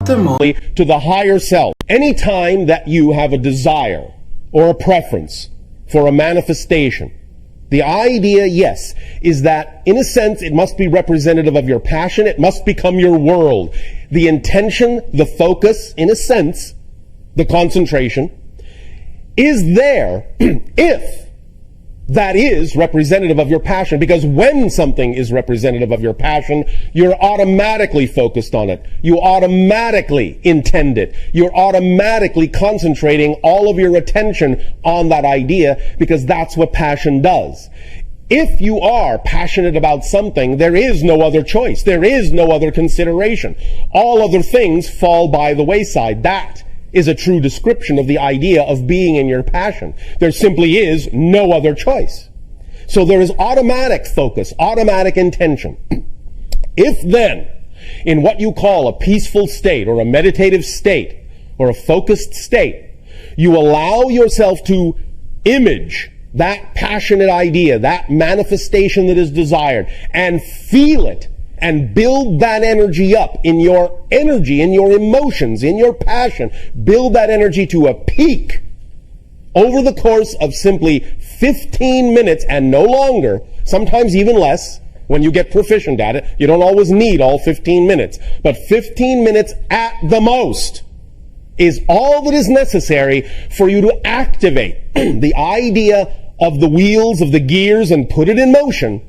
them all. To the higher self. Anytime that you have a desire or a preference for a manifestation, the idea, yes, is that in a sense it must be representative of your passion. It must become your world. The intention, the focus, in a sense, the concentration, is there if that is representative of your passion. Because when something is representative of your passion, you're automatically focused on it. You automatically intend it. You're automatically concentrating all of your attention on that idea, because that's what passion does. If you are passionate about something, there is no other choice. There is no other consideration. All other things fall by the wayside. That is a true description of the idea of being in your passion. There simply is no other choice. So there is automatic focus, automatic intention. If then, in what you call a peaceful state or a meditative state or a focused state, you allow yourself to image that passionate idea, that manifestation that is desired, and feel it, and build that energy up in your energy, in your emotions, in your passion. Build that energy to a peak over the course of simply 15 minutes and no longer, sometimes even less, when you get proficient at it. You don't always need all 15 minutes, but 15 minutes at the most is all that is necessary for you to activate the idea of the wheels, of the gears, and put it in motion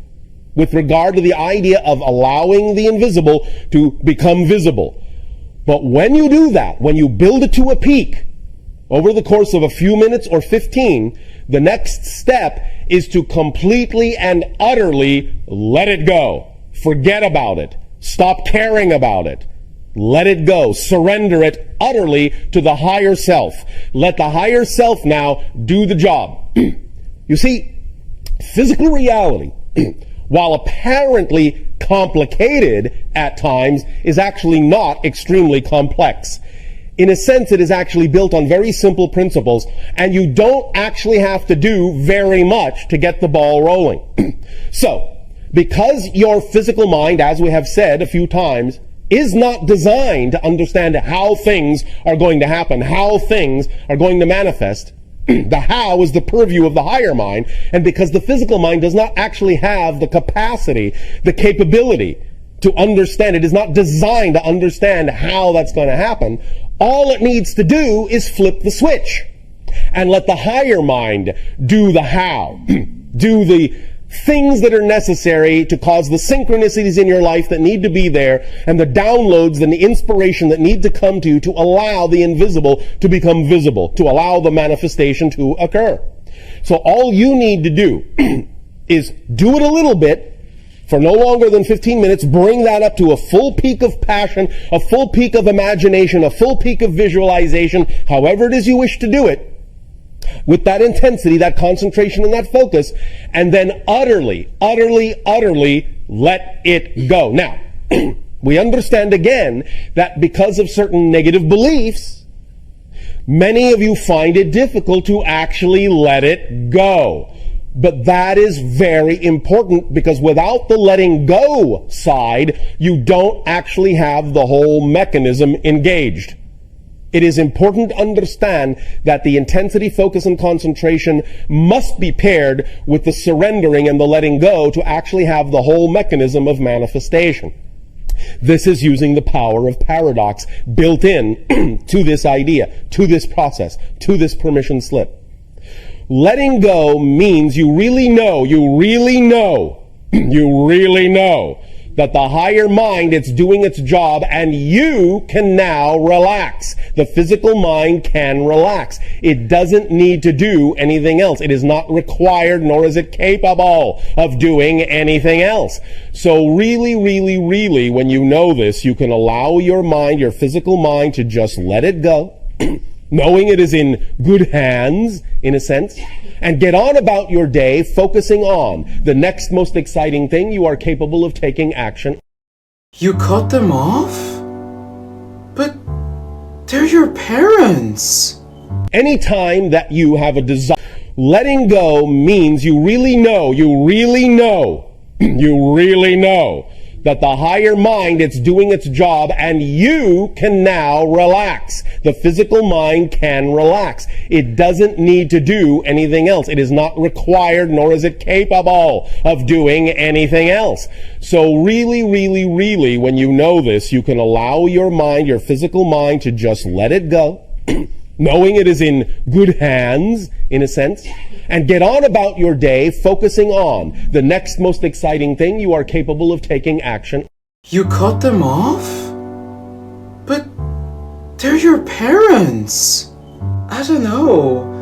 with regard to the idea of allowing the invisible to become visible. But when you do that, when you build it to a peak over the course of a few minutes or 15, the next step is to completely and utterly let it go. Forget about it. Stop caring about it. Let it go. Surrender it utterly to the higher self. Let the higher self now do the job. You see, physical reality, while apparently complicated at times, is actually not extremely complex. In a sense, it is actually built on very simple principles, and you don't actually have to do very much to get the ball rolling. So, because your physical mind, as we have said a few times, is not designed to understand how things are going to happen, how things are going to manifest, the how is the purview of the higher mind, and because the physical mind does not actually have the capacity, the capability to understand, it is not designed to understand how that's going to happen, all it needs to do is flip the switch and let the higher mind do the how, do the things that are necessary to cause the synchronicities in your life that need to be there, and the downloads and the inspiration that need to come to you to allow the invisible to become visible, to allow the manifestation to occur. So all you need to do is do it a little bit for no longer than 15 minutes, bring that up to a full peak of passion, a full peak of imagination, a full peak of visualization, however it is you wish to do it, with that intensity, that concentration, and that focus, and then utterly, utterly, utterly let it go. Now, we understand again that because of certain negative beliefs, many of you find it difficult to actually let it go. But that is very important, because without the letting go side, you don't actually have the whole mechanism engaged. It is important to understand that the intensity, focus, and concentration must be paired with the surrendering and the letting go to actually have the whole mechanism of manifestation. This is using the power of paradox built in to this idea, to this process, to this permission slip. Letting go means you really know that the higher mind, it's doing its job, and you can now relax. The physical mind can relax. It doesn't need to do anything else. It is not required, nor is it capable of doing anything else. So really, when you know this, you can allow your mind, your physical mind, to just let it go, knowing it is in good hands, in a sense, and get on about your day, focusing on the next most exciting thing you are capable of taking action. You cut them off? But they're your parents. Anytime that you have a desire, letting go means you really know that the higher mind, it's doing its job, and you can now relax. The physical mind can relax. It doesn't need to do anything else. It is not required, nor is it capable of doing anything else. So really, really, really, when you know this, you can allow your mind, your physical mind, to just let it go, knowing it is in good hands, in a sense, and get on about your day, focusing on the next most exciting thing you are capable of taking action. You cut them off? But they're your parents. I don't know.